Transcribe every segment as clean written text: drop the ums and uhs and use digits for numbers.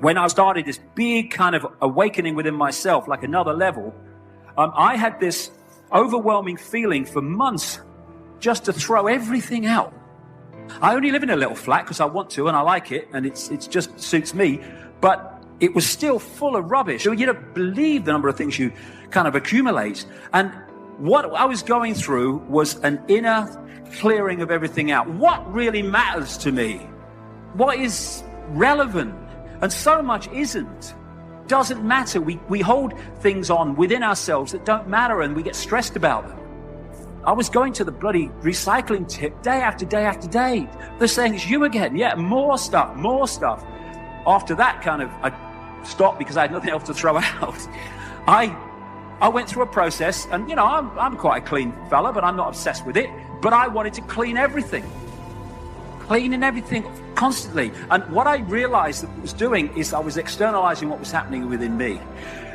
when I started this big kind of awakening within myself, like another level, I had this overwhelming feeling for months just to throw everything out. I only live in a little flat because I want to and I like it and it's just suits me, but it was still full of rubbish. You don't believe the number of things you kind of accumulate. And what I was going through was an inner clearing of everything out. What really matters to me? What is relevant? And so much doesn't matter. We hold things on within ourselves that don't matter and we get stressed about them. I was going to the bloody recycling tip day after day after day. They're saying, it's you again. Yeah, more stuff. After that I stopped because I had nothing else to throw out. I went through a process and, I'm quite a clean fella, but I'm not obsessed with it. But I wanted to cleaning everything constantly. And what I realized that I was doing is I was externalizing what was happening within me.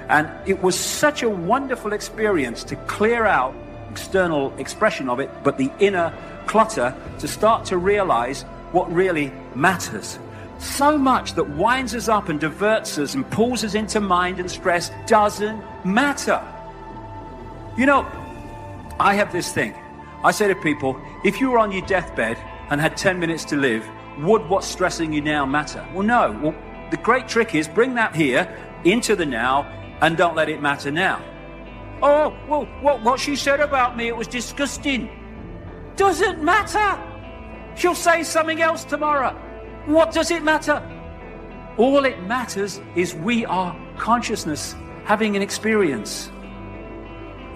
And it was such a wonderful experience to clear out external expression of it, but the inner clutter, to start to realize what really matters. So much that winds us up and diverts us and pulls us into mind and stress doesn't matter. I have this thing. I say to people, if you were on your deathbed and had 10 minutes to live, would what's stressing you now matter? Well, no. Well, the great trick is bring that here into the now and don't let it matter now. Oh, well, what she said about me, it was disgusting. Doesn't matter. She'll say something else tomorrow. What does it matter? All it matters is we are consciousness having an experience.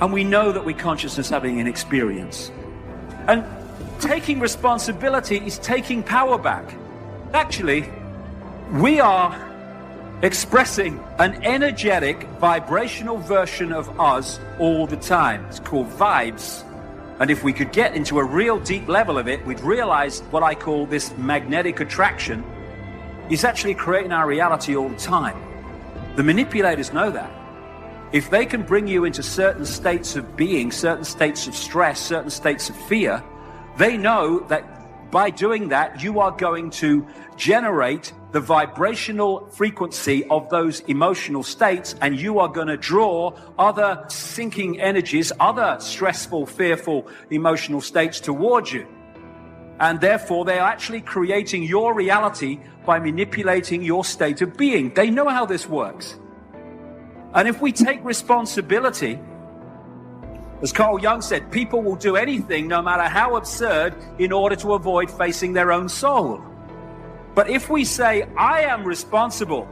And we know that we're consciousness having an experience. And taking responsibility is taking power back. Actually, we are expressing an energetic, vibrational version of us all the time. It's called vibes. And if we could get into a real deep level of it, we'd realize what I call this magnetic attraction is actually creating our reality all the time. The manipulators know that. If they can bring you into certain states of being, certain states of stress, certain states of fear, they know that by doing that, you are going to generate the vibrational frequency of those emotional states, and you are going to draw other sinking energies, other stressful, fearful, emotional states towards you. And therefore, they are actually creating your reality by manipulating your state of being. They know how this works. And if we take responsibility, as Carl Jung said, people will do anything, no matter how absurd, in order to avoid facing their own soul. But if we say, I am responsible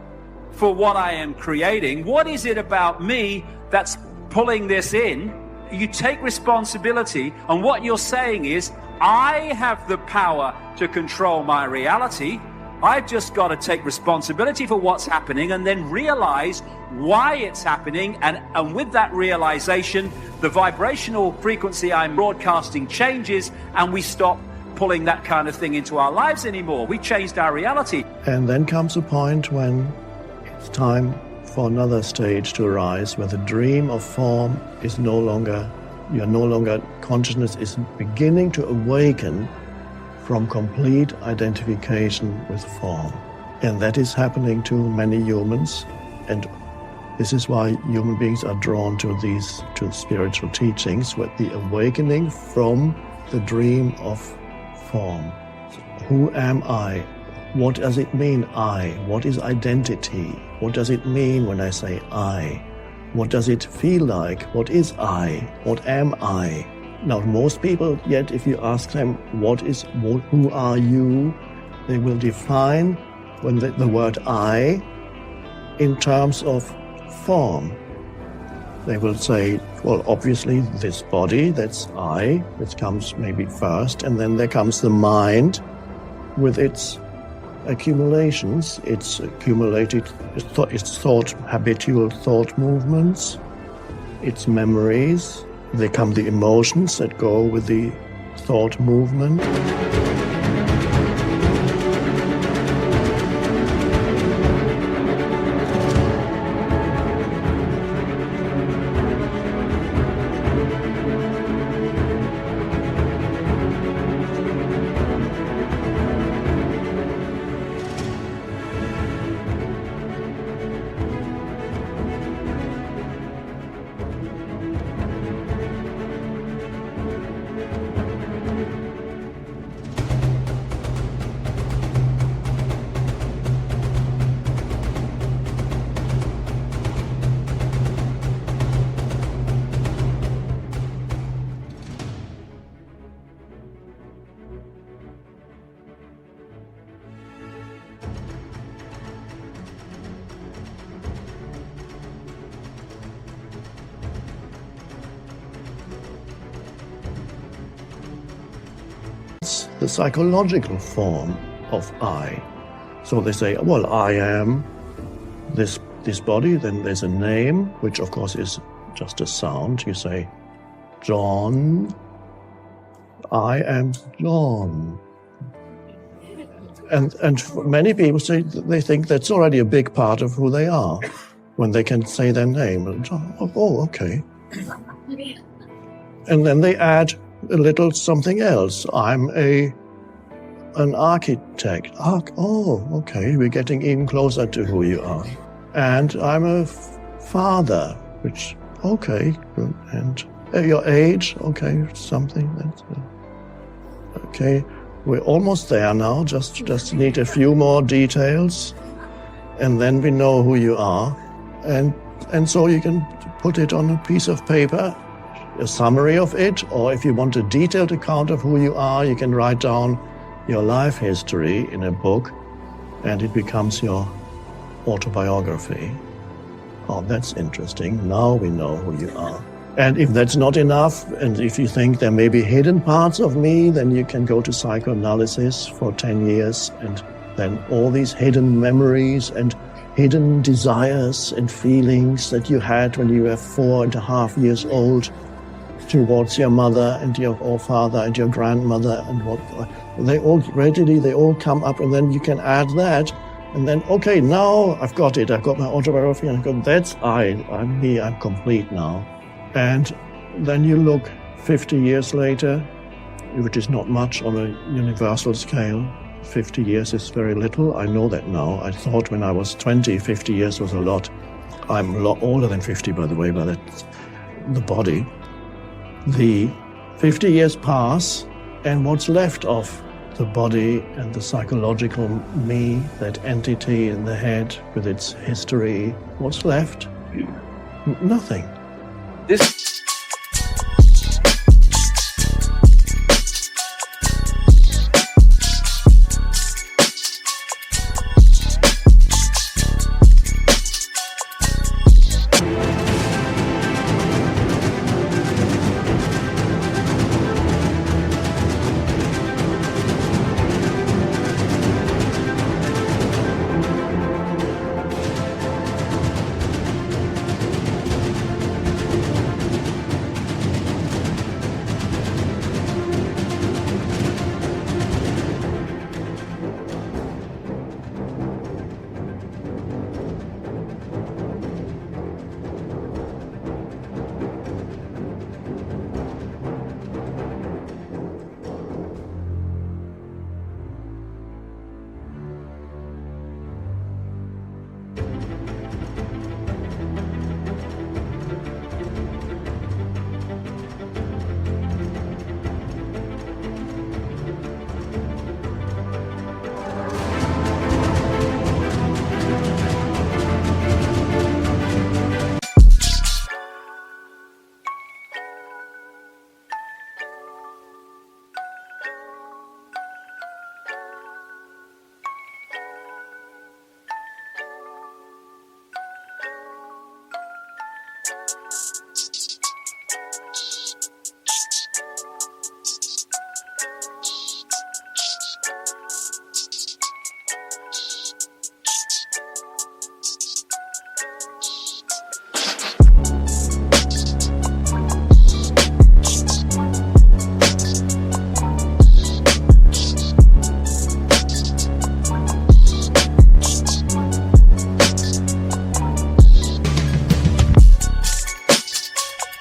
for what I am creating, what is it about me that's pulling this in? You take responsibility, and what you're saying is, I have the power to control my reality. I've just got to take responsibility for what's happening and then realize why it's happening. And with that realization, the vibrational frequency I'm broadcasting changes, and we stop pulling that kind of thing into our lives anymore. We changed our reality. And then comes a point when it's time for another stage to arise, where the dream of form is no longer, consciousness is beginning to awaken from complete identification with form. And that is happening to many humans. And this is why human beings are drawn to spiritual teachings, with the awakening from the dream of form. Who am I? What does it mean, I? What is identity? What does it mean when I say I? What does it feel like? What is I? What am I? Now, most people, yet, if you ask them, who are you? They will define the word I in terms of form. They will say, well, obviously this body, that's I, which comes maybe first, and then there comes the mind with its accumulations, its habitual thought movements, its memories. There come the emotions that go with the thought movement. the psychological form of I. So they say, well, I am this body, then there's a name, which of course is just a sound. You say, John, I am John. And many people say they think that's already a big part of who they are when they can say their name. Oh, okay. And then they add a little something else. I'm an architect. Oh, okay, we're getting even closer to who you are. And I'm a father, which, okay, good. And your age, okay, something. That's okay. We're almost there now, just need a few more details, and then we know who you are. And so you can put it on a piece of paper, a summary of it, or if you want a detailed account of who you are, you can write down your life history in a book, and it becomes your autobiography. Oh, that's interesting. Now we know who you are. And if that's not enough, and if you think there may be hidden parts of me, then you can go to psychoanalysis for 10 years, and then all these hidden memories and hidden desires and feelings that you had when you were 4.5 years old towards your mother and your father and your grandmother and what, they all come up, and then you can add that. And then, okay, now I've got it. I've got my autobiography, and that's I'm me, I'm complete now. And then you look 50 years later, which is not much on a universal scale. 50 years is very little. I know that now. I thought when I was 20, 50 years was a lot. I'm a lot older than 50, by the way, by the body. The 50 years pass, and what's left of the body and the psychological me, that entity in the head with its history, what's left? Nothing. This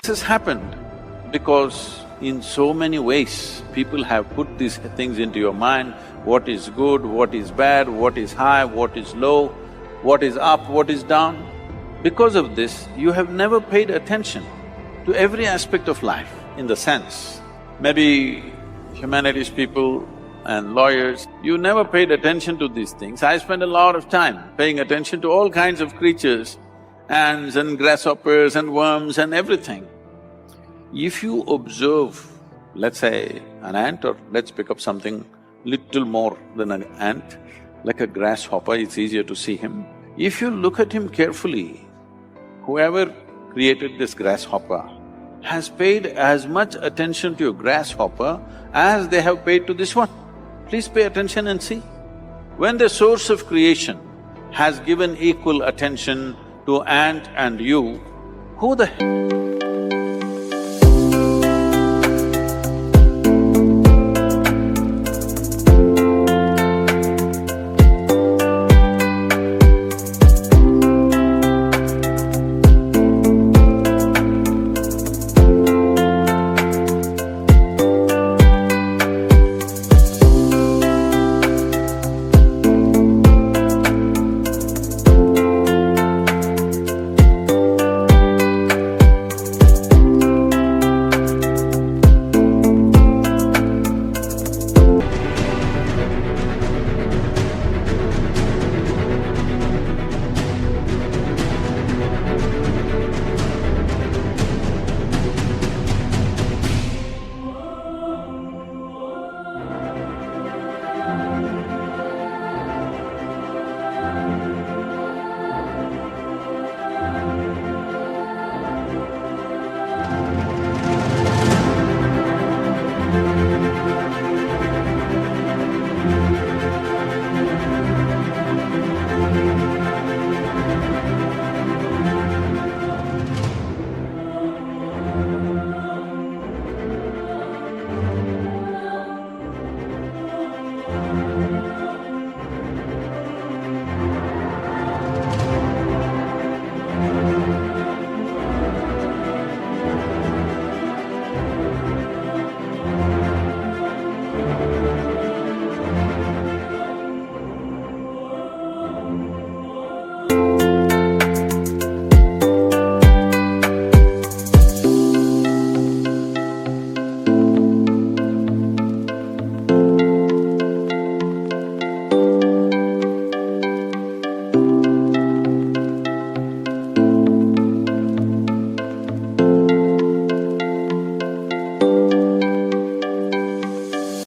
has happened because in so many ways people have put these things into your mind, what is good, what is bad, what is high, what is low, what is up, what is down. Because of this, you have never paid attention to every aspect of life in the sense. Maybe humanities people and lawyers, you never paid attention to these things. I spend a lot of time paying attention to all kinds of creatures, ants and grasshoppers and worms and everything. If you observe, let's say, an ant, or let's pick up something little more than an ant, like a grasshopper, it's easier to see him. If you look at him carefully, whoever created this grasshopper has paid as much attention to a grasshopper as they have paid to this one. Please pay attention and see. When the source of creation has given equal attention to ant and you, who the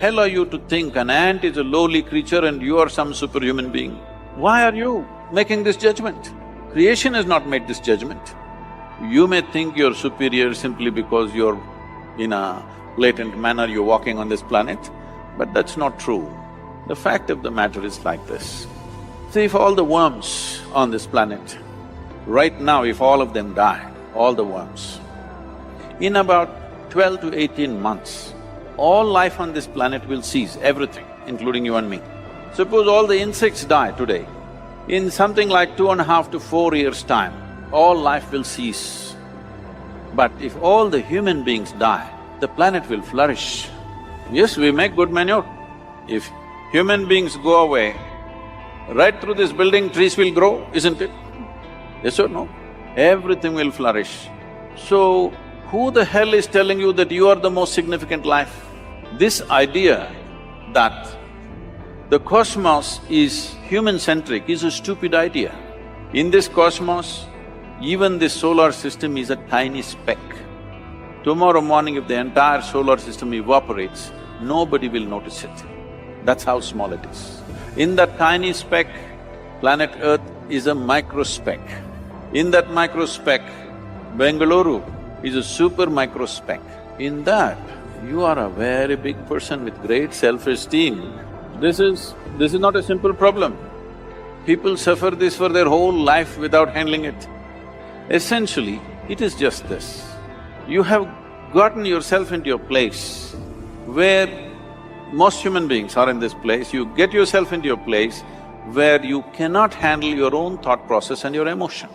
hell are you to think an ant is a lowly creature and you are some superhuman being? Why are you making this judgment? Creation has not made this judgment. You may think you're superior simply because you're in a latent manner, you're walking on this planet, but that's not true. The fact of the matter is like this. See, if all the worms on this planet, right now if all of them die, all the worms, in about 12 to 18 months, all life on this planet will cease, everything, including you and me. Suppose all the insects die today, in something like 2.5 to 4 years' time, all life will cease. But if all the human beings die, the planet will flourish. Yes, we make good manure. If human beings go away, right through this building trees will grow, isn't it? Yes or no? Everything will flourish. So, who the hell is telling you that you are the most significant life? This idea that the cosmos is human-centric is a stupid idea. In this cosmos, even this solar system is a tiny speck. Tomorrow morning if the entire solar system evaporates, nobody will notice it. That's how small it is. In that tiny speck, planet Earth is a microspeck. In that microspeck, Bengaluru is a super microspeck. In that, you are a very big person with great self-esteem. This is not a simple problem. People suffer this for their whole life without handling it. Essentially, it is just this. You have gotten yourself into a place where most human beings are in this place, you get yourself into a place where you cannot handle your own thought process and your emotion.